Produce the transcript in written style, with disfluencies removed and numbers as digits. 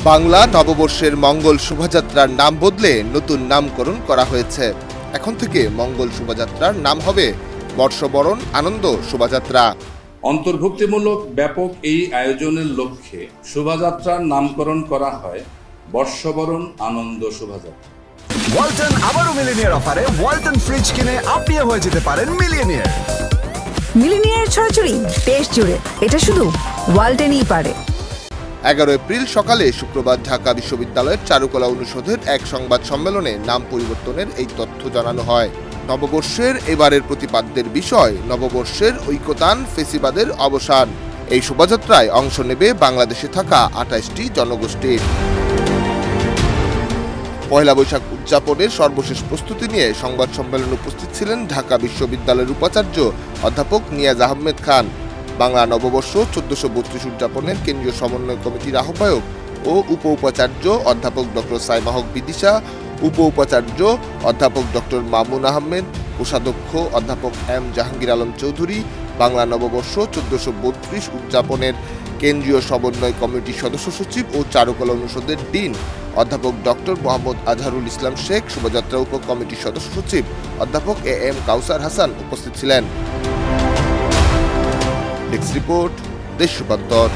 বাংলা নববর্ষের মঙ্গল শোভাযাত্রার নাম বদলে নতুন নামকরণ করা হয়েছে। এখন থেকে মঙ্গল শোভাযাত্রার নাম হবে বর্ষবরণ আনন্দ শোভাযাত্রা। অন্তর্ভুক্তিমূলক ব্যাপক এই আয়োজনের লক্ষ্যে শোভাযাত্রার নামকরণ করা হয় বর্ষবরণ আনন্দ শোভাযাত্রা। ওয়ালটন আবারও মিলিনিয়ার অফারে ওয়ালটন ফ্রিজ কিনে আপনিও হয়ে যেতে পারেন মিলিয়নিয়ার। মিলিনিয়ার ছড়াছড়ি দেশ জুড়ে, এটা শুধু ওয়ালটনই পারে। 11 এপ্রিল সকালে শুক্রবার ঢাকা বিশ্ববিদ্যালয়ের চারুকলা অনুষদের এক সংবাদ সম্মেলনে নাম পরিবর্তনের এই তথ্য জানানো হয়। নববর্ষের এবারের প্রতিপাদ্যের বিষয় নববর্ষের ঐকতান ফেসিবাদের অবসান। এই শোভাযাত্রায় অংশ নেবে বাংলাদেশে থাকা 28টি জনগোষ্ঠীর। পয়লা বৈশাখ উদযাপনের সর্বশেষ প্রস্তুতি নিয়ে সংবাদ সম্মেলনে উপস্থিত ছিলেন ঢাকা বিশ্ববিদ্যালয়ের উপাচার্য অধ্যাপক নিয়াজ আহমেদ খান, বাংলা নববর্ষ 1432 উদযাপনের কেন্দ্রীয় সমন্বয় কমিটির আহ্বায়ক ও উপ উপাচার্য অধ্যাপক ডক্টর সাইমা হক বিদিশা, উপ উপাচার্য অধ্যাপক ডক্টর মামুন আহমেদ, কোষাধ্যক্ষ অধ্যাপক এম জাহাঙ্গীর আলম চৌধুরী, বাংলা নববর্ষ 1432 উদযাপনের কেন্দ্রীয় সমন্বয় কমিটির সদস্য সচিব ও চারুকলা অনুষদের ডিন অধ্যাপক ডক্টর মোহাম্মদ আজহারুল ইসলাম শেখ, শোভাযাত্রা উপ কমিটির সদস্য সচিব অধ্যাপক এ এম কাউসার হাসান উপস্থিত ছিলেন। ডেস্ক রিপোর্ট, দেশ রূপান্তর।